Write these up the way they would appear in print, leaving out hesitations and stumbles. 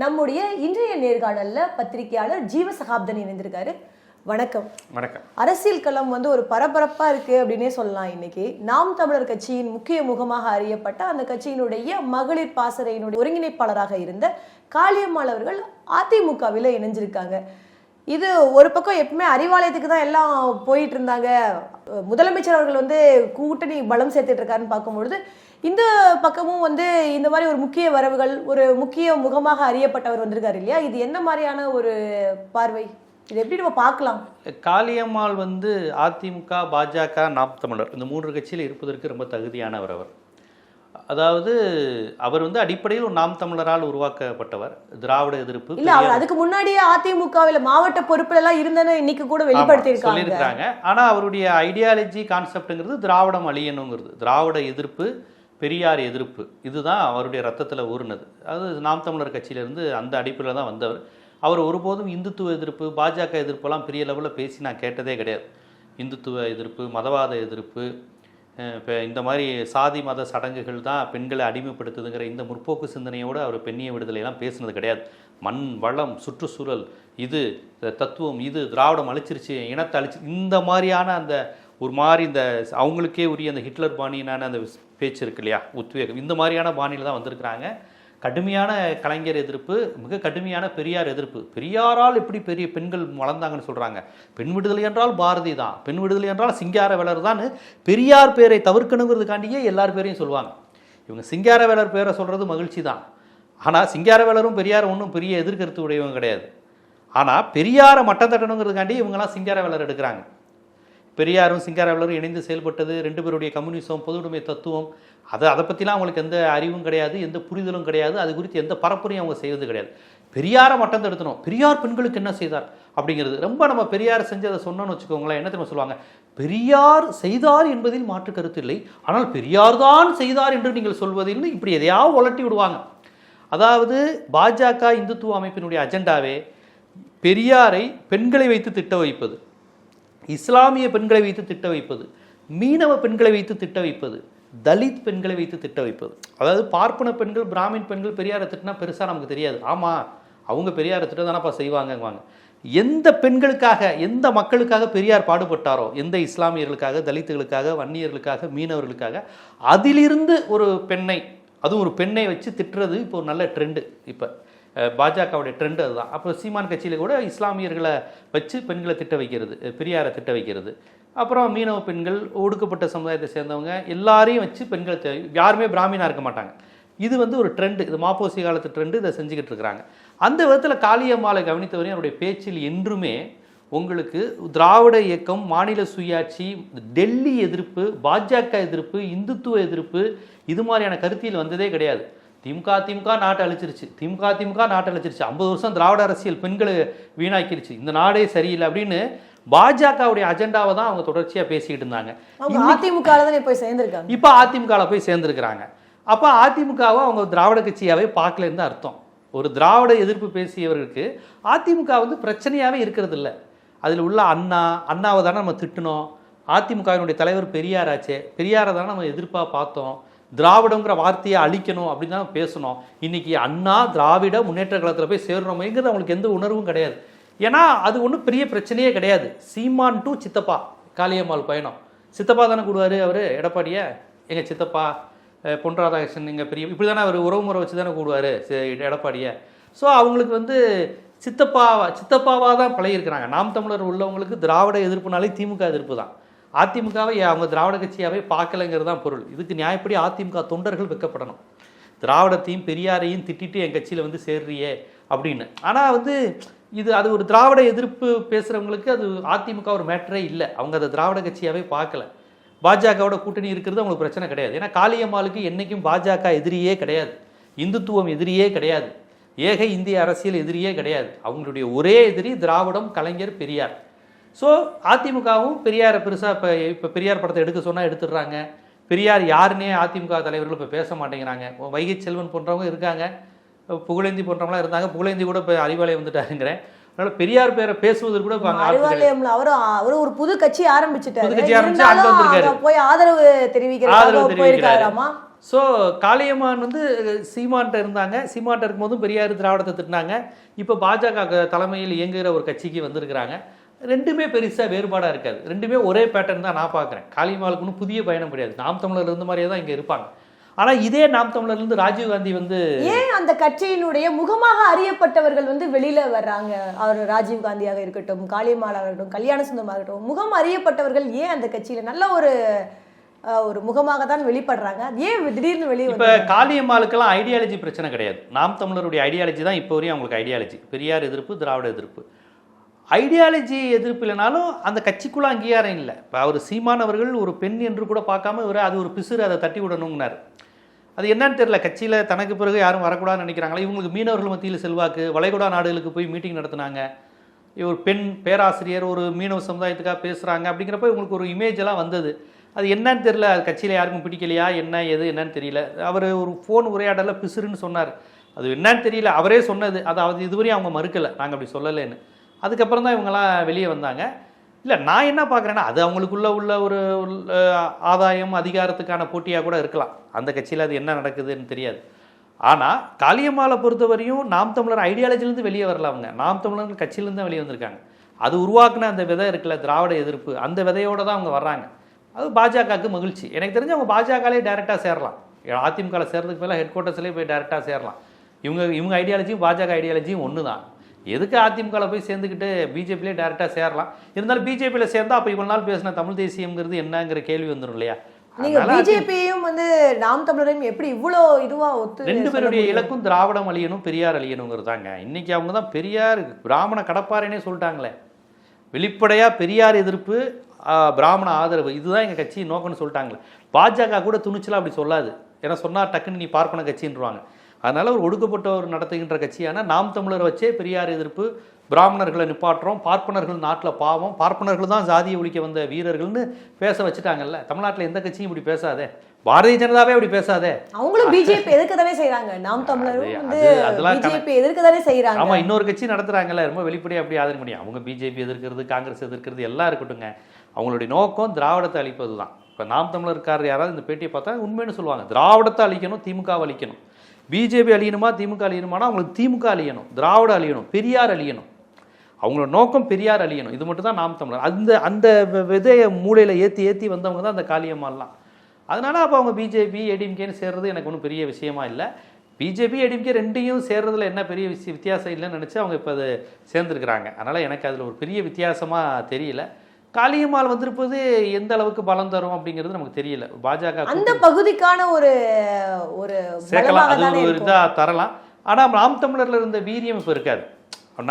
நம்முடைய இன்றைய நேர்காணல்ல பத்திரிகையாளர் ஜீவசகாப்தன் இணைந்திருக்காரு. வணக்கம். வணக்கம். அரசியல் களம் ஒரு பரபரப்பா இருக்கு அப்படின்னே சொல்லலாம். இன்னைக்கு நாம் தமிழர் கட்சியின் முக்கிய முகமாக அறியப்பட்ட அந்த கட்சியினுடைய மகளிர் பாசறையினுடைய ஒருங்கிணைப்பாளராக இருந்த காளியம்மாள் அவர்கள் அதிமுகவில் இணைஞ்சிருக்காங்க. இது ஒரு பக்கம் எப்பவுமே அறிவாலயத்துக்கு தான் எல்லாம் போயிட்டு இருந்தாங்க. முதலமைச்சர் அவர்கள் கூட்டணி பலம் சேர்த்துட்டு இருக்காருன்னு பார்க்கும்பொழுது இந்த பக்கமும் இந்த மாதிரி ஒரு முக்கிய வரவுகள், ஒரு முக்கிய முகமாக அறியப்பட்டவர் வந்திருக்காரு இல்லையா? இது என்ன மாதிரியான ஒரு பார்வை? இது எப்படி நம்ம பார்க்கலாம்? காளியம்மாள் அதிமுக, பாஜக, நாம் தமிழர் இந்த மூன்று கட்சியில் இருப்பதற்கு ரொம்ப தகுதியானவர். அதாவது அவர் அடிப்படையில் ஒரு நாம் தமிழரால் உருவாக்கப்பட்டவர். திராவிட எதிர்ப்பு இல்ல, அவர் அதுக்கு முன்னாடியே அதிமுகவில் மாவட்ட பொறுப்புல எல்லாம் இருந்தேன்னு இன்னைக்கு கூட வெளிப்படுத்தியிருக்காங்க. ஆனா அவருடைய ஐடியாலஜி கான்செப்ட்ங்கிறது திராவிடம் அழியணுங்கிறது, திராவிட எதிர்ப்பு, பெரியார் எதிர்ப்பு, இதுதான் அவருடைய ரத்தத்தில் ஊறினது. அது நாம் தமிழர் கட்சியிலிருந்து அந்த அடிப்படையில் தான் வந்தவர். அவர் ஒருபோதும் இந்துத்துவ எதிர்ப்பு, பாஜக எதிர்ப்பெல்லாம் பெரிய லெவலில் பேசி நான் கேட்டதே கிடையாது. இந்துத்துவ எதிர்ப்பு, மதவாத எதிர்ப்பு, இப்போ இந்த மாதிரி சாதி மத சடங்குகள் தான் பெண்களை அடிமைப்படுத்துதுங்கிற இந்த முற்போக்கு சிந்தனையோடு அவர் பெண்ணிய விடுதலையெல்லாம் பேசுனது கிடையாது. மண் வளம், சுற்றுச்சூழல், இது தத்துவம், இது திராவிடம் அழிச்சிருச்சு, இனத்தை அழிச்சு, இந்த மாதிரியான அந்த ஒரு மாதிரி இந்த அவங்களுக்கே உரிய அந்த ஹிட்லர் பாணியினான அந்த பேச்சு இருக்கு இல்லையா, உத்வேகம், இந்த மாதிரியான பாணியில் தான் வந்திருக்கிறாங்க. கடுமையான கலைஞர் எதிர்ப்பு, மிக கடுமையான பெரியார் எதிர்ப்பு. பெரியாரால் எப்படி பெரிய பெண்கள் வளர்ந்தாங்கன்னு சொல்கிறாங்க. பெண் விடுதலை என்றால் பாரதி தான், பெண் விடுதலை என்றால் சிங்காரவேலர் தான். பெரியார் பேரை தவிர்க்கணுங்கிறதுக்காண்டியே எல்லார் பேரையும் சொல்லுவாங்க. இவங்க சிங்காரவேலர் பேரை சொல்கிறது மகிழ்ச்சி தான். ஆனால் சிங்காரவேலரும் பெரியார் ஒன்றும் பெரிய எதிர்கருத்து உடையவங்க கிடையாது. ஆனால் பெரியாரை மட்டம் தட்டணுங்கிறதுக்காண்டி இவங்கெல்லாம் சிங்காரவேலர் எடுக்கிறாங்க. பெரியாரும் சிங்காரவேலரும் இணைந்து செயல்பட்டது, ரெண்டு பேருடைய கம்யூனிசம், பொது உடைமை தத்துவம், அதை பற்றிலாம் அவங்களுக்கு எந்த அறிவும் கிடையாது, எந்த புரிதலும் கிடையாது. அது குறித்து எந்த பரப்புரையும் அவங்க செய்வது கிடையாது. பெரியாரை மட்டம் தடுத்தணும், பெரியார் பெண்களுக்கு என்ன செய்தார் அப்படிங்கிறது ரொம்ப நம்ம பெரியார் செஞ்சதை சொன்னோன்னு வச்சுக்கோங்களேன், என்ன தெரியுமா சொல்லுவாங்க, பெரியார் செய்தார் என்பதில் மாற்று கருத்து இல்லை, ஆனால் பெரியார் தான் செய்தார் என்று நீங்கள் சொல்வதில் இப்படி எதையாவது உலட்டி விடுவாங்க. அதாவது பாஜக இந்துத்துவ அமைப்பினுடைய அஜெண்டாவே பெரியாரை பெண்களை வைத்து திட்ட வைப்பது, இஸ்லாமிய பெண்களை வைத்து திட்ட வைப்பது, மீனவ பெண்களை வைத்து திட்ட வைப்பது, தலித் பெண்களை வைத்து திட்ட வைப்பது. அதாவது பார்ப்பன பெண்கள், பிராமின் பெண்கள் பெரியாரை திட்டினா பெருசாக நமக்கு தெரியாது. ஆமாம், அவங்க பெரியாரை திட்ட தானப்பா செய்வாங்க. எந்த பெண்களுக்காக, எந்த மக்களுக்காக பெரியார் பாடுபட்டாரோ, எந்த இஸ்லாமியர்களுக்காக, தலித்துகளுக்காக, வன்னியர்களுக்காக, மீனவர்களுக்காக, அதிலிருந்து ஒரு பெண்ணை, அதுவும் ஒரு பெண்ணை வச்சு திட்டுறது இப்போ ஒரு நல்ல ட்ரெண்டு. இப்போ பாஜகவுடைய ட்ரெண்டு அதுதான். அப்போ சீமான் கட்சியில் கூட இஸ்லாமியர்களை வச்சு பெண்களை திட்ட வைக்கிறது, பெரியாரை திட்ட வைக்கிறது. அப்புறம் மீனவ பெண்கள், ஒடுக்கப்பட்ட சமுதாயத்தை சேர்ந்தவங்க எல்லாரையும் வச்சு பெண்களை, யாருமே பிராமினாக இருக்க மாட்டாங்க. இது ஒரு ட்ரெண்டு, இது மாப்போசி காலத்து ட்ரெண்டு, இதை செஞ்சுக்கிட்டு இருக்கிறாங்க. அந்த விதத்தில் காளியம்மாளை கவனித்தவரையும் அவருடைய பேச்சில் என்றுமே உங்களுக்கு திராவிட இயக்கம், மாநில சுயாட்சி, டெல்லி எதிர்ப்பு, பாஜக எதிர்ப்பு, இந்துத்துவ எதிர்ப்பு, இது மாதிரியான கருத்தியில் வந்ததே கிடையாது. திமுக நாட்டை அழிச்சிருச்சு, திமுக நாட்டை அழிச்சிருச்சு, 50 வருஷம் திராவிட அரசியல் பெண்களை வீணாக்கிருச்சு, இந்த நாடே சரியில்லை அப்படின்னு பாஜகவுடைய அஜெண்டாவை தான் அவங்க தொடர்ச்சியாக பேசிக்கிட்டு இருந்தாங்க. அதிமுக போய் சேர்ந்துருக்காங்க. இப்போ அதிமுகவில் போய் சேர்ந்துருக்கிறாங்க. அப்போ அதிமுகவை அவங்க திராவிட கட்சியாகவே பார்க்கலன்னு அர்த்தம். ஒரு திராவிட எதிர்ப்பு பேசியவர்களுக்கு அதிமுக பிரச்சனையாகவே இருக்கிறது இல்லை. அதில் உள்ள அண்ணாவை தானே நம்ம திட்டணும், அதிமுகவினுடைய தலைவர் பெரியார் ஆச்சே, பெரியாரை தானே நம்ம எதிர்ப்பாக பார்த்தோம், திராவிடங்கிற வார்த்தையை அழிக்கணும் அப்படின்னு தான் பேசணும். இன்னைக்கு அண்ணா திராவிட முன்னேற்ற கழகத்தில் போய் சேரணுமேங்கிறது அவங்களுக்கு எந்த உணர்வும் கிடையாது. ஏன்னா அது ஒன்றும் பெரிய பிரச்சனையே கிடையாது. சீமான் டு சித்தப்பா காளியம்மாள் பயணம், சித்தப்பா தானே கூடுவார் அவர் எடப்பாடியை, எங்கள் சித்தப்பா பொன் ராதாகிருஷ்ணன், எங்கள் பெரிய, இப்படி தானே அவர் உறவு முறை வச்சு தானே கூடுவார் எடப்பாடியை. ஸோ அவங்களுக்கு சித்தப்பாவாக தான் பழகிருக்கிறாங்க. நாம் தமிழர் உள்ளவங்களுக்கு திராவிட எதிர்ப்புனாலே திமுக எதிர்ப்பு தான். அதிமுகவை அவங்க திராவிட கட்சியாகவே பார்க்கலைங்கிறது தான் பொருள். இதுக்கு நியாயப்படி அதிமுக தொண்டர்கள் வெக்கப்படணும். திராவிடத்தையும் பெரியாரையும் திட்டிட்டு என் கட்சியில் சேர்றியே அப்படின்னு. ஆனால் அது ஒரு திராவிட எதிர்ப்பு பேசுகிறவங்களுக்கு அது அதிமுக ஒரு மேட்டரே இல்லை. அவங்க அதை திராவிட கட்சியாகவே பார்க்கல. பாஜகவோட கூட்டணி இருக்கிறது அவங்களுக்கு பிரச்சனை கிடையாது. ஏன்னா காளியம்மாளுக்கு என்றைக்கும் பாஜக எதிரியே கிடையாது, இந்துத்துவம் எதிரியே கிடையாது, ஏக இந்திய அரசியல் எதிரியே கிடையாது. அவங்களுடைய ஒரே எதிரி திராவிடம், கலைஞர், பெரியார். ஸோ அதிமுகவும் பெரியாரை பெருசாக இப்போ பெரியார் படத்தை எடுக்க சொன்னால் எடுத்துடுறாங்க. பெரியார் யாருன்னே அதிமுக தலைவர்கள் இப்போ பேச மாட்டேங்கிறாங்க. வைகை செல்வன் போன்றவங்க இருக்காங்க, புகழேந்தி போன்றவங்களாம் இருந்தாங்க. புகழேந்தி கூட இப்போ அறிவாலயம் வந்துட்டாருங்கிறேன். அதனால பெரியார் பேரை பேசுவதற்கு கூட அவரு ஒரு புது கட்சி ஆரம்பிச்சுட்டாரு, போய் ஆதரவு தெரிவிக்கிறாராமா. ஸோ காளியம்மான் வந்து சீமான்ட்ட இருந்தாங்க. சீமான்ட்ட இருக்கும்போதும் பெரியார் திராவிடத்தை திட்டினாங்க. இப்போ பாஜக தலைமையில் இயங்குகிற ஒரு கட்சிக்கு வந்திருக்கிறாங்க. ரெண்டுமே பெருசாக வேறுபாடாக இருக்காது. ரெண்டுமே ஒரே பேட்டர்ன் தான் நான் பார்க்குறேன். காளியம்மாளுக்கு ஒன்றும் புதிய பயணம் கிடையாது. நாம் தமிழர் இருந்த மாதிரியே தான் இங்கே இருப்பாங்க. ஆனால் இதே நாம் தமிழர்லேருந்து ராஜீவ்காந்தி வந்து ஏன் அந்த கட்சியினுடைய முகமாக அறியப்பட்டவர்கள் வந்து வெளியில வர்றாங்க? அவர் ராஜீவ்காந்தியாக இருக்கட்டும், காளியம்மாளாக இருக்கட்டும், கல்யாண சுந்தரமாக இருக்கட்டும், முகம் அறியப்பட்டவர்கள் ஏன் அந்த கட்சியில நல்ல ஒரு முகமாக தான் வெளிப்படுறாங்க? ஏன் திடீர்னு வெளியே இப்போ காளியம்மாளுக்கெல்லாம் ஐடியாலஜி பிரச்சனை கிடையாது. நாம் தமிழருடைய ஐடியாலஜி தான் இப்போ வரையும் அவங்களுக்கு ஐடியாலஜி. பெரியார் எதிர்ப்பு, திராவிட எதிர்ப்பு. ஐடியாலஜி எதிர்ப்பு இல்லைனாலும் அந்த கட்சிக்குள்ள அங்கீகாரம் இல்லை. இப்போ அவர் சீமானவர்கள் ஒரு பெண் என்று கூட பார்க்காம இவர் அது ஒரு பிசுறு, அதை தட்டி விடணும்னார். அது என்னன்னு தெரியல. கட்சியில் தனக்கு பிறகு யாரும் வரக்கூடாதுன்னு நினைக்கிறாங்களா? இவங்களுக்கு மீனவர்கள் மத்தியில் செல்வாக்கு, வளைகுடா நாடுகளுக்கு போய் மீட்டிங் நடத்தினாங்க. ஒரு பெண் பேராசிரியர் ஒரு மீனவ சமுதாயத்துக்காக பேசுகிறாங்க அப்படிங்கிறப்ப இவங்களுக்கு ஒரு இமேஜ் எல்லாம் வந்தது. அது என்னன்னு தெரியல. அது கட்சியில் யாருக்கும் பிடிக்கலையா என்ன என்னன்னு தெரியல. அவர் ஒரு ஃபோன் உரையாடலில் பிசுறுன்னு சொன்னார். அது என்னன்னு தெரியல. அவரே சொன்னது. அதாவது இதுவரையும் அவங்க மறுக்கலை, நாங்கள் அப்படி சொல்லலைன்னு. அதுக்கப்புறம் தான் இவங்கெல்லாம் வெளியே வந்தாங்க. இல்லை, நான் என்ன பார்க்குறேன்னா அது அவங்களுக்குள்ள உள்ள ஒரு ஆதாயம் அதிகாரத்துக்கான போட்டியாக கூட இருக்கலாம். அந்த கட்சியில் அது என்ன நடக்குதுன்னு தெரியாது. ஆனால் காளியம்மாளை பொறுத்தவரையும் நாம் தமிழர் ஐடியாலஜிலேருந்து வெளியே வரல. அவங்க நாம் தமிழர் கட்சியிலேருந்து தான் வெளியே வந்திருக்காங்க. அது உருவாக்குன அந்த விதை இருக்குல்ல, திராவிட எதிர்ப்பு, அந்த விதையோடு தான் அவங்க வர்றாங்க. அது பாஜகவுக்கு மகிழ்ச்சி. எனக்கு தெரிஞ்சு அவங்க பாஜகலே டைரெக்டாக சேரலாம். அதிமுகவில் சேர்றதுக்கு மேலே ஹெட் குவார்ட்டர்ஸ்லேயே போய் டைரெக்டாக சேரலாம். இவங்க ஐடியாலஜியும் பாஜக ஐடியாலஜியும் ஒன்று தான். எதுக்கு அதிமுகவில் போய் சேர்ந்துக்கிட்டு பிஜேபியிலே டேரெக்டாக சேரலாம்? இருந்தாலும் பிஜேபியில் சேர்ந்தா அப்போ இவ்வளோ நாள் பேசின தமிழ் தேசியம்ங்கிறது என்னங்கிற கேள்வி வந்துடும் இல்லையா? நீங்க பிஜேபியும் வந்து நாம் தமிழரையும் எப்படி இவ்வளோ இதுவா ஒத்து? ரெண்டு பேருடைய இலக்கும் திராவிடம் அழியணும், பெரியார் அழியணுங்கிறது தாங்க. இன்னைக்கு அவங்க தான் பெரியார் பிராமண கடப்பாறைனே சொல்லிட்டாங்களே. வெளிப்படையாக பெரியார் எதிர்ப்பு, பிராமண ஆதரவு, இதுதான் எங்கள் கட்சி நோக்கம்னு சொல்லிட்டாங்களே. பாஜக கூட துணிச்சலாக அப்படி சொல்லாது. ஏன்னா சொன்னால் டக்குன்னு நீ பார்ப்பன கட்சின்றாங்க. அதனால் ஒரு ஒடுக்கப்பட்டவர் நடத்துகின்ற கட்சியான நாம் தமிழரை வச்சே பெரியார் எதிர்ப்பு, பிராமணர்களை நிப்பாட்டுறோம், பார்ப்பனர்கள் நாட்டில் பாவம், பார்ப்பனர்கள் தான் ஜாதியை ஒழிக்க வந்த வீரர்கள்னு பேச வச்சுட்டாங்கல்ல. தமிழ்நாட்டில் எந்த கட்சியும் இப்படி பேசாதே, பாரதிய ஜனதாவே அப்படி பேசாதே. அவங்களும் பிஜேபி எதிர்க்க தானே செய்யறாங்க. நாம் தமிழரும் வந்து பிஜேபி எதிர்க்க தானே செய்யறாங்க. ஆமா, இன்னொரு கட்சி நடத்துறாங்கல்ல, ரொம்ப வெளிப்படையா அப்படி ஆதரிக்க முடியும். அவங்க பிஜேபி எதிர்க்கிறது, காங்கிரஸ் எதிர்க்கிறது எல்லாம் இருக்கட்டுங்க. அவங்களுடைய நோக்கம் திராவிடத்தை அழிப்பது தான். இப்போ நாம் தமிழர்காரர் யாராவது இந்த பேட்டியை பார்த்தா உண்மைன்னு சொல்லுவாங்க. திராவிடத்தை அழிக்கணும், திமுக அழிக்கணும். பிஜேபி அழியணுமா திமுக அழியணுமானா அவங்களுக்கு திமுக அழியணும், திராவிட அழியணும், பெரியார் அழியணும். அவங்களோட நோக்கம் பெரியார் அழியணும். இது மட்டும் தான் நாம் தமிழர். அந்த விதையை மூளையில் ஏற்றி வந்தவங்க தான் அந்த காளியம்மாலாம். அதனால அப்போ அவங்க பிஜேபி ஏடிஎம்கேன்னு சேர்றது எனக்கு ஒன்றும் பெரிய விஷயமா இல்லை. பிஜேபி ஏடிஎம்கே ரெண்டையும் சேர்றதுல என்ன பெரிய வித்தியாசம் இல்லைன்னு நினச்சி அவங்க இப்போ அது சேர்ந்துருக்குறாங்க. அதனால் எனக்கு அதில் ஒரு பெரிய வித்தியாசமாக தெரியல. காளியம்மாள் வந்திருப்பது எந்த அளவுக்கு பலம் தரும் அப்படிங்கிறது நமக்கு தெரியல. பாஜக அந்த பகுதிக்கான ஒரு சேர்க்கலாம், அது ஒரு இதாக தரலாம். ஆனால் நாம் தமிழரில் இருந்த வீரியம் இப்போ இருக்காது.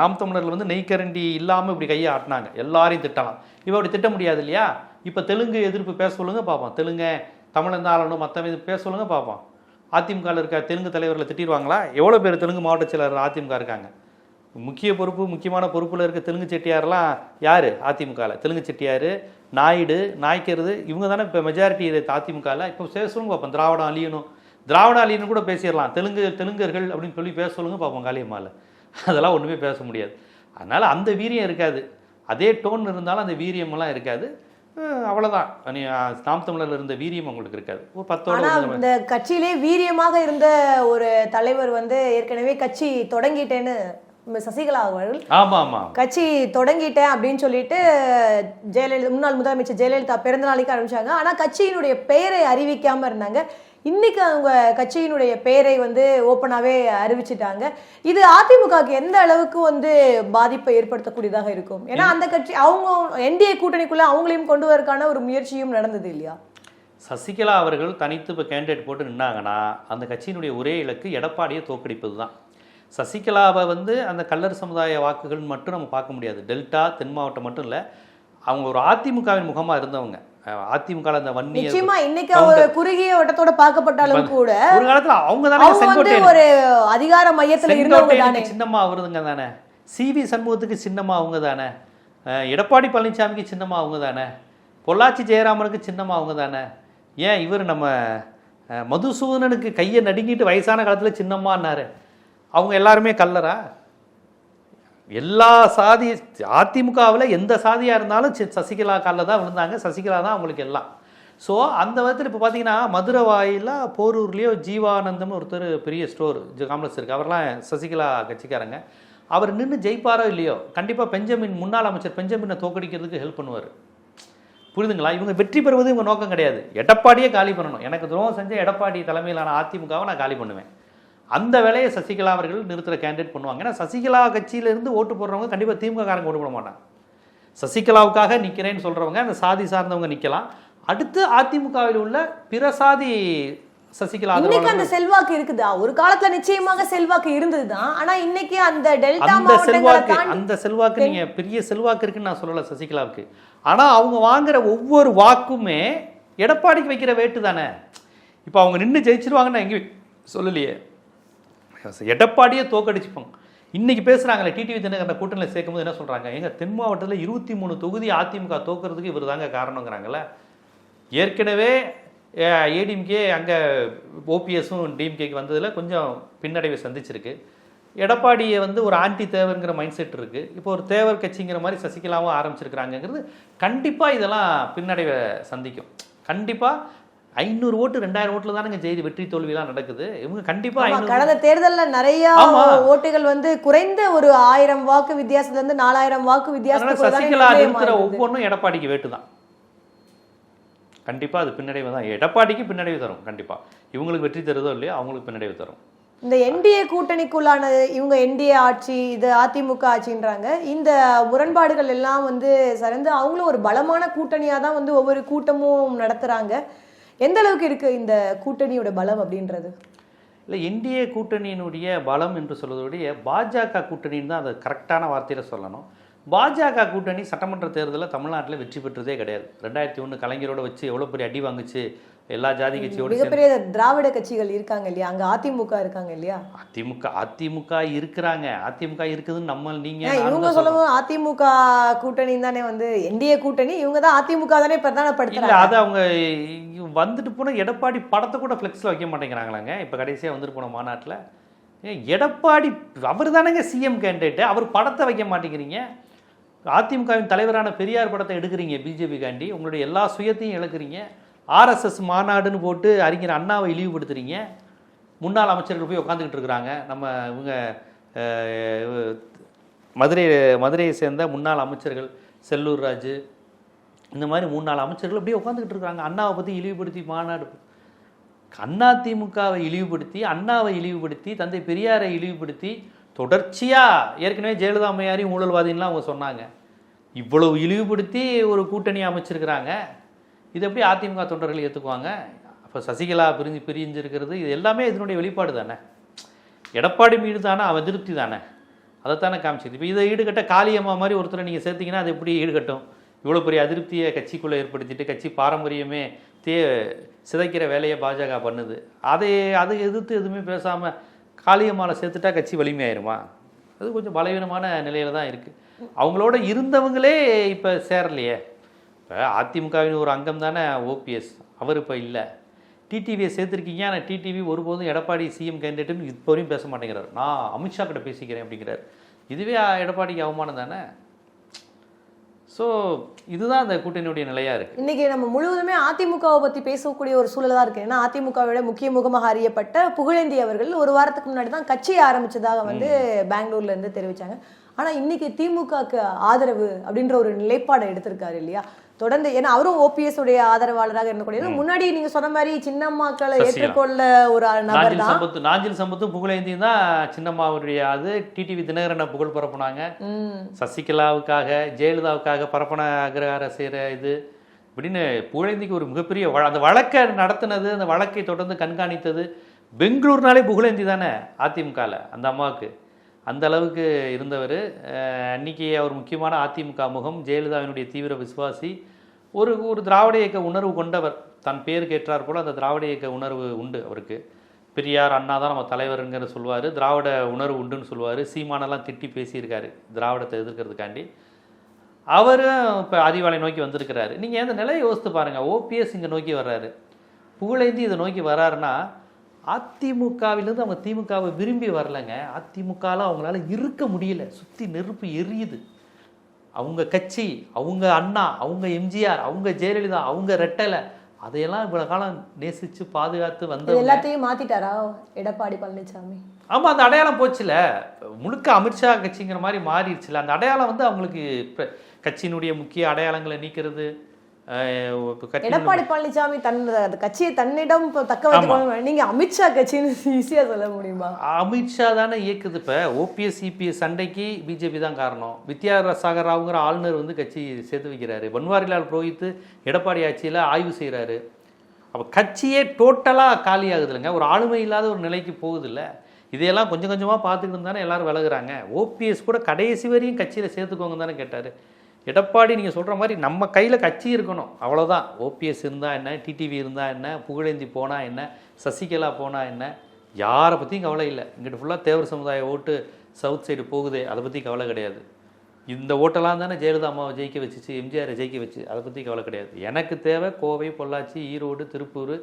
நாம் தமிழரில் வந்து நெய்க்கரண்டி இல்லாமல் இப்படி கையை ஆட்டினாங்க, எல்லாரையும் திட்டலாம். இப்போ அப்படி திட்ட முடியாது இல்லையா? இப்போ தெலுங்கு எதிர்ப்பு பேச சொல்லுங்க பார்ப்போம். தெலுங்கு தமிழ் ஆளணும், மற்ற இது பேச சொல்லுங்க பார்ப்போம். அதிமுகவில் இருக்க தெலுங்கு தலைவர்களை திட்டிடுவாங்களா? எவ்வளோ பேர் தெலுங்கு மாவட்ட செயலர் அதிமுக இருக்காங்க. முக்கியமான பொறுப்பில் இருக்க தெலுங்கு செட்டியாரெலாம் யார் அதிமுகவில்? தெலுங்கு செட்டியார், நாயுடு, நாய்க்கிறது, இவங்க தானே இப்போ மெஜாரிட்டி அதிமுகவில். இப்போ பேச சொல்லுங்க பார்ப்போம். திராவிடம் அழியணும் கூட பேசிடலாம். தெலுங்கர்கள் அப்படின்னு சொல்லி பேச சொல்லுங்க பார்ப்போம் காளியம்மாவில். அதெல்லாம் ஒன்றுமே பேச முடியாது. அதனால் அந்த வீரியம் இருக்காது. அதே டோன் இருந்தாலும் அந்த வீரியமெல்லாம் இருக்காது. அவ்வளோதான். நாம் தமிழரில் இருந்த வீரியம் உங்களுக்கு இருக்காது. ஒரு 10 இந்த கட்சியிலே வீரியமாக இருந்த ஒரு தலைவர் வந்து ஏற்கனவே கட்சி தொடங்கிட்டேன்னு சசிகலா அவர்கள் கட்சி தொடங்கிட்டேன் அப்படின்னு சொல்லிட்டு முன்னாள் முதலமைச்சர் ஜெயலலிதா பிறந்த நாளைக்கு ஆரம்பிச்சாங்க. ஆனா கட்சியினுடைய பெயரை அறிவிக்காம இருந்தாங்க. இன்னைக்கு அவங்க கட்சியினுடைய பெயரை வந்து ஓப்பனாவே அறிவிச்சிட்டாங்க. இது அதிமுகவுக்கு எந்த அளவுக்கு வந்து பாதிப்பை ஏற்படுத்தக்கூடியதாக இருக்கும்? ஏன்னா அந்த கட்சி அவங்க என்டிஏ கூட்டணிக்குள்ள அவங்களையும் கொண்டு வரக்கான ஒரு முயற்சியும் நடந்தது இல்லையா? சசிகலா அவர்கள் தனித்து இப்போ கேண்டிடேட் போட்டு நின்னாங்கன்னா அந்த கட்சியினுடைய ஒரே இலக்கு எடப்பாடியை தோற்கடிப்பது தான். சசிகலாவை வந்து அந்த கல்லர் சமுதாய வாக்குகள் மட்டும் நம்ம பார்க்க முடியாது. டெல்டா தென் மாவட்டம் மட்டும் இல்லை, அவங்க ஒரு அதிமுகவின் முகமாக இருந்தவங்க. அதிமுக அந்த வன்னி நிச்சயமா இன்னைக்கு ஒரு குறுகிய வட்டத்தோட பார்க்கப்பட்டாலும் கூட ஒரு காலத்துல அவங்க தானே ஒரு அதிகார மையத்துல இருந்தவங்க தானே. சின்னமா அவருங்க தானே. சிவி சண்முகத்துக்கு சின்னமா அவங்க தானே. எடப்பாடி பழனிசாமிக்கு சின்னமா அவங்க தானே. பொள்ளாச்சி ஜெயராமனுக்கு சின்னமா அவங்க தானே. ஏன் இவர் நம்ம மதுசூதனனுக்கு கையை நடுங்கிட்டு வயசான காலத்துல சின்னம்மான்னாரு. அவங்க எல்லாருமே கல்லரா? எல்லா சாதி அதிமுகவில் எந்த சாதியாக இருந்தாலும் சசிகலா காலில் தான் விழுந்தாங்க. சசிகலா தான் அவங்களுக்கு எல்லாம். ஸோ அந்த விதத்தில் இப்போ பார்த்தீங்கன்னா மதுரை வாயில போரூர்லேயோ ஜீவானந்தம்னு ஒருத்தர் பெரிய ஸ்டோர் காம்ப்ளெக்ஸ் இருக்குது. அவர்லாம் சசிகலா கட்சிக்காரங்க. அவர் நின்று ஜெயிப்பாரோ இல்லையோ கண்டிப்பாக பெஞ்சமின் முன்னாள் அமைச்சர் பெஞ்சமினை தோக்கடிக்கிறதுக்கு ஹெல்ப் பண்ணுவார். புரியுதுங்களா? இவங்க வெற்றி பெறுவது இவங்க நோக்கம் கிடையாது. எடப்பாடியே காலி பண்ணணும். எனக்கு துரோகம் செஞ்ச எடப்பாடி தலைமையிலான அதிமுகவை நான் காலி பண்ணுவேன். அந்த வேலையை சசிகலா அவர்கள் நிறுத்துகிற கேண்டிடேட் பண்ணுவாங்க. ஏன்னா சசிகலா கட்சியிலேருந்து ஓட்டு போடுறவங்க கண்டிப்பாக திமுக காரங்க ஓட்டு போட மாட்டாங்க. சசிகலாவுக்காக நிற்கிறேன்னு சொல்கிறவங்க அந்த சாதி சார்ந்தவங்க நிற்கலாம். அடுத்து அதிமுகவில் உள்ள பிற சாதி சசிகலா இன்னைக்கு அந்த செல்வாக்கு இருக்குதா? ஒரு காலத்துல நிச்சயமாக செல்வாக்கு இருந்ததுதான். ஆனா இன்னைக்கு அந்த டெல்டா அந்த செல்வாக்கு நீங்க பெரிய செல்வாக்கு இருக்குன்னு நான் சொல்லல சசிகலாவுக்கு. ஆனா அவங்க வாங்குற ஒவ்வொரு வாக்குமே எடப்பாடிக்கு வைக்கிற வேட்டு தானே. இப்போ அவங்க நின்று ஜெயிச்சிருவாங்கன்னு நான் எங்கேயும் சொல்லலையே. எடப்பாடியே தோக்கடிச்சுப்பாங்க. இன்னைக்கு பேசுறாங்களே டிடிவி தினகரன் கூட்டணியில் சேர்க்கும்போது என்ன சொல்றாங்க, எங்க தென் மாவட்டத்தில் 23 தொகுதி அதிமுக தோக்கிறதுக்கு இவர் தாங்க காரணங்கிறாங்கல்ல. ஏற்கனவே ஏடிஎம்கே அங்கே ஓபிஎஸும் டிஎம்கேக்கு வந்ததில் கொஞ்சம் பின்னடைவை சந்திச்சிருக்கு. எடப்பாடியை ஒரு ஆன்டி தேவருங்கிற மைண்ட் செட் இருக்குது. இப்போ ஒரு தேவர் கட்சிங்கிற மாதிரி சசிகலாவும் ஆரம்பிச்சிருக்கிறாங்கிறது கண்டிப்பாக இதெல்லாம் பின்னடைவை சந்திக்கும். கண்டிப்பாக 500 ஓட்டு 2000 ஓட்டுல தானுங்க ஜெயிது வெற்றி தோல்விலாம் நடக்குது. இவங்க கண்டிப்பாக கடந்த தேர்தலில் நிறைய ஓட்டுகள் குறைந்த ஒரு 1000 வாக்கு வித்தியாசத்துல இருந்து 4000 வாக்கு வித்தியாசம் சசிகலா இருக்கிற ஒவ்வொன்றும் எடப்பாடிக்கு வேட்டு தான். கண்டிப்பாக அது பின்னடைவு தான். எடப்பாடிக்கு பின்னடைவு தரும். கண்டிப்பாக இவங்களுக்கு வெற்றி தருதோ இல்லையோ அவங்களுக்கு பின்னடைவு தரும். இந்த என்டிஏ கூட்டணிக்குள்ளான இவங்க என்டிஏ ஆட்சி, இது அதிமுக ஆட்சின்றாங்க. இந்த முரண்பாடுகள் எல்லாம் சரந்து அவங்களும் ஒரு பலமான கூட்டணியாக தான் ஒவ்வொரு கூட்டமும் நடத்துகிறாங்க. எந்த அளவுக்கு இருக்கு இந்த கூட்டணியோட பலம் அப்படின்றது? இல்லை, என்டிஏ கூட்டணியினுடைய பலம் என்று சொல்வதோடைய பாஜக கூட்டணின்னு தான் அதை கரெக்டான வார்த்தையில் சொல்லணும். பாஜக கூட்டணி சட்டமன்ற தேர்தலில் தமிழ்நாட்டில் வெற்றி பெற்றதே கிடையாது. 2001 கலைஞரோட வச்சு எவ்வளோ பெரிய அடி வாங்குச்சு. எல்லா ஜாதி கட்சியோட மிகப்பெரிய திராவிட கட்சிகள் இருக்காங்க இல்லையா, அங்கே அதிமுக இருக்காங்க இல்லையா. அதிமுக இருக்கிறாங்க. அதிமுக இருக்குதுன்னு நம்ம நீங்க இவங்க சொல்லவும் அதிமுக கூட்டணி தானே என்டிஏ கூட்டணி, இவங்க தான் அதிமுக தானே பிரதானப்படுத்தல. அது அவங்க வந்துட்டு போன எடப்பாடி படத்தை கூட ஃப்ளெக்ஸில் வைக்க மாட்டேங்கிறாங்களாங்க. இப்போ கடைசியாக வந்துட்டு போன மாநாட்டில் எடப்பாடி அவர் தானேங்க சிஎம் கேண்டிடேட், அவர் படத்தை வைக்க மாட்டேங்கிறீங்க. அதிமுகவின் தலைவரான பெரியார் படத்தை எடுக்கிறீங்க பிஜேபி காண்டி, உங்களுடைய எல்லா சுயத்தையும் இழக்கிறீங்க. ஆர்எஸ்எஸ் மாநாடுன்னு போட்டு அறிஞர் அண்ணாவை இழிவுபடுத்துறீங்க. முன்னாள் அமைச்சர்கள் போய் உட்காந்துக்கிட்டு இருக்கிறாங்க. நம்ம இவங்க மதுரையை சேர்ந்த முன்னாள் அமைச்சர்கள் செல்லூர் ராஜு இந்த மாதிரி 3-4 அமைச்சர்கள் அப்படியே உட்காந்துக்கிட்டு இருக்காங்க. அண்ணாவை பற்றி இழிவுபடுத்தி மாநாடு, அதிமுகவை இழிவுபடுத்தி, அண்ணாவை இழிவுபடுத்தி, தந்தை பெரியாரை இழிவுபடுத்தி தொடர்ச்சியாக ஏற்கனவே ஜெயலலிதா அம்மையாரையும் ஊழல்வாதின்லாம் அவங்க சொன்னாங்க. இவ்வளவு இழிவுபடுத்தி ஒரு கூட்டணி அமைச்சிருக்கிறாங்க. இது எப்படி அதிமுக தொண்டர்கள் ஏற்றுக்குவாங்க? அப்போ சசிகலா பிரிஞ்சிருக்கிறது இது எல்லாமே இதனுடைய வெளிப்பாடு தானே. எடப்பாடி மீது தானே அதிருப்தி தானே, அதைத்தானே காமிச்சிது. இப்போ இதை ஈடுகட்ட காளியம்மா மாதிரி ஒருத்தரை நீங்கள் சேர்த்திங்கன்னா அது எப்படி ஈடுகட்டும்? இவ்வளோ பெரிய அதிருப்தியை கட்சிக்குள்ளே ஏற்படுத்திட்டு கட்சி பாரம்பரியமே சிதைக்கிற வேலையை பாஜக பண்ணுது. அதை எதிர்த்து எதுவுமே பேசாமல் காளியம்மாவில் சேர்த்துட்டா கட்சி வலிமையாயிருமா? அது கொஞ்சம் பலவீனமான நிலையில் தான் இருக்குது. அவங்களோட இருந்தவங்களே இப்போ சேரலையே. இப்போ அதிமுகவின் ஒரு அங்கம் தானே ஓபிஎஸ், அவர் இப்போ இல்லை. டிடிவியை சேர்த்துருக்கீங்க. ஆனால் டிடிவி ஒருபோதும் எடப்பாடி சிஎம் கேண்டிடேட்டுன்னு இப்போ வரையும் பேச மாட்டேங்கிறார். நான் அமித்ஷா கிட்ட பேசிக்கிறேன் அப்படிங்கிறார். இதுவே எடப்பாடிக்கு அவமானம் தானே. ஸோ இதுதான் அந்த கூட்டணியுடைய நிலையாக இருக்குது. இன்றைக்கி நம்ம முழுவதுமே அதிமுகவை பற்றி பேசக்கூடிய ஒரு சூழல் தான் இருக்குது. ஏன்னா அதிமுகவோட முக்கிய முகமாக அறியப்பட்ட புகழேந்தி அவர்கள் ஒரு வாரத்துக்கு முன்னாடி தான் கட்சியை ஆரம்பித்ததாக பெங்களூர்லேருந்து தெரிவித்தாங்க. ஆனால் இன்றைக்கி திமுகவுக்கு ஆதரவு அப்படின்ற ஒரு நிலைப்பாடை எடுத்திருக்காரு இல்லையா தொடர்ந்து. ஏன்னா அவரும் ஓபிஎஸ் உடைய ஆதரவாளராக இருந்தக்கூடிய முன்னாடி நீங்க சொன்ன மாதிரி சின்னம்மாக்களை ஏற்றுக்கொள்ள ஒரு நபர் தான். நாஞ்சில் சம்பத்தும் புகழேந்தியும் தான் சின்னம்மாவுடைய அது டிடிவி தினகரனை புகழ் பரப்புனாங்க. சசிகலாவுக்காக ஜெயலலிதாவுக்காக பரப்பன அக்ரஹார செய்கிற இது இப்படின்னு புகழேந்திக்கு ஒரு மிகப்பெரிய அந்த வழக்கை நடத்தினது, அந்த வழக்கை தொடர்ந்து கண்காணித்தது. பெங்களூர்னாலே புகழேந்தி தானே அதிமுகவில் அந்த அம்மாவுக்கு அந்த அளவுக்கு இருந்தவர். அன்றைக்கி அவர் முக்கியமான அதிமுக முகம், ஜெயலலிதாவினுடைய தீவிர விசுவாசி, ஒரு திராவிட இயக்க உணர்வு கொண்டவர். தன் பேருக்கு ஏற்றார் போல் அந்த திராவிட இயக்க உணர்வு உண்டு அவருக்கு. பெரியார் அண்ணா தான் நம்ம தலைவருங்கிற சொல்லுவார், திராவிட உணர்வு உண்டுன்னு சொல்லுவார். சீமானெல்லாம் திட்டி பேசியிருக்காரு திராவிடத்தை எதிர்க்கிறதுக்காண்டி. அவரும் இப்போ அதிவாலை நோக்கி வந்திருக்கிறாரு. நீங்கள் எந்த நிலையை யோசித்து பாருங்கள். ஓபிஎஸ் இங்கே நோக்கி வர்றாரு, புகழேந்தி இதை நோக்கி வர்றாருன்னா அதிமுகவிலேருந்து அவங்க திமுகவை விரும்பி வரலைங்க. அதிமுகவில் அவங்களால இருக்க முடியல, சுற்றி நெருப்பு எரியுது. அவங்க கட்சி, அவங்க அண்ணா, அவங்க எம்ஜிஆர், அவங்க ஜெயலலிதா, அவங்க ரெட்டலை, அதையெல்லாம் இவ்வளோ காலம் நேசித்து பாதுகாத்து இது வந்த எல்லாத்தையும் மாத்திட்டாரா எடப்பாடி பழனிசாமி? ஆமாம், அந்த அடையாளம் போச்சுல. முழுக்க அமித்ஷா கட்சிங்கிற மாதிரி மாறிடுச்சுல. அந்த அடையாளம் வந்து அவங்களுக்கு இப்போ கட்சியினுடைய முக்கிய அடையாளங்களை நீக்கிறது. எடப்பாடி பழனிசாமி அந்த கட்சியை தன்னிடம் தக்க வைத்துக்கணும். நீங்க அமித்ஷா கட்சின்னு ஈஸியா சொல்ல முடியுமா? அமித்ஷா தானே இயக்குது. இப்போ ஓபிஎஸ் சிபிஎஸ் சண்டைக்கு பிஜேபி தான் காரணம். வித்யாசாகர் ராவுங்கிற ஆளுநர் வந்து கட்சி சேர்த்து வைக்கிறாரு. பன்வாரிலால் புரோஹித் எடப்பாடி ஆட்சியில் ஆய்வு செய்கிறாரு. அப்போ கட்சியே டோட்டலாக காலி ஆகுது இல்லைங்க, ஒரு ஆளுமை இல்லாத ஒரு நிலைக்கு போகுது இல்லை. இதையெல்லாம் கொஞ்சம் கொஞ்சமாக பார்த்துக்கிட்டு தானே எல்லாரும் விலகுறாங்க. ஓபிஎஸ் கூட கடைசி வரையும் கட்சியில் சேர்த்துக்கோங்க தானே கேட்டார். எடப்பாடி நீங்கள் சொல்கிற மாதிரி நம்ம கையில் கட்சி இருக்கணும், அவ்வளோதான். ஓபிஎஸ் இருந்தால் என்ன, டிடிவி இருந்தால் என்ன, புகழேந்தி போனால் என்ன, சசிகலா போனால் என்ன, யாரை பற்றியும் கவலை இல்லை. இங்கிட்ட ஃபுல்லாக தேவர் சமுதாய ஓட்டு சவுத் சைடு போகுது, அதை பற்றி கவலை கிடையாது. இந்த ஓட்டெல்லாம் தானே ஜெயலலிதா அம்மாவை ஜெயிக்க வச்சுச்சு, எம்ஜிஆரை ஜெயிக்க வச்சு, அதை பற்றி கவலை கிடையாது. எனக்கு தேவை கோவை, பொள்ளாச்சி, ஈரோடு, திருப்பூர்,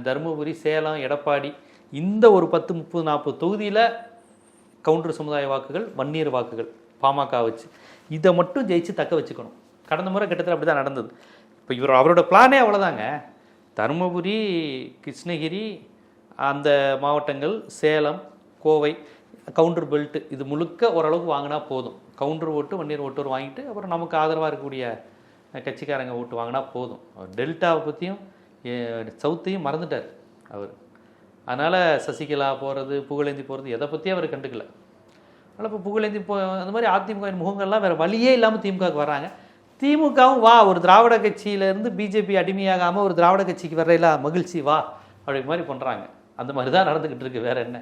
தருமபுரி, சேலம், எடப்பாடி, இந்த ஒரு 10, 30, 40 தொகுதியில் கவுண்டர் சமுதாய வாக்குகள், வன்னியர் வாக்குகள் பாமக வச்சு இதை மட்டும் ஜெயிச்சு தக்க வச்சுக்கணும். கடந்த முறை கிட்டத்தட்ட அப்படி தான் நடந்தது. இப்போ அவரோட பிளானே அவ்வளோதாங்க. தருமபுரி, கிருஷ்ணகிரி, அந்த மாவட்டங்கள், சேலம், கோவை, கவுண்டர் பெல்ட்டு, இது முழுக்க ஓரளவுக்கு வாங்கினா போதும். கவுண்டர் ஓட்டு, வன்னியர் ஓட்டு வாங்கிட்டு அப்புறம் நமக்கு ஆதரவாக இருக்கக்கூடிய கட்சிக்காரங்க ஓட்டு வாங்கினா போதும். அவர் டெல்டாவை பற்றியும் சவுத்தையும் மறந்துட்டார் அவர். அதனால் சசிகலா போகிறது, புகழேந்தி போகிறது, எதை பற்றியும் அவர் கண்டுக்கல. அதனால் இப்போ புகழேந்தி அந்த மாதிரி அதிமுகவின் முகங்கள்லாம் வேறு வழியே இல்லாமல் திமுகவுக்கு வர்றாங்க. திமுகவும் வா, ஒரு திராவிட கட்சியிலேருந்து பிஜேபி அடிமையாகாமல் ஒரு திராவிட கட்சிக்கு வர்றதில்ல மகிழ்ச்சி வா அப்படி மாதிரி பண்ணுறாங்க. அந்த மாதிரி தான் நடந்துக்கிட்டு இருக்கு, வேறு என்ன.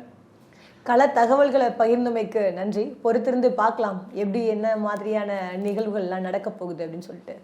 கள தகவல்களை பகிர்ந்தமைக்கு நன்றி. பொறுத்திருந்து பார்க்கலாம் எப்படி என்ன மாதிரியான நிகழ்வுகள்லாம் நடக்க போகுது அப்படின்னு சொல்லிட்டு.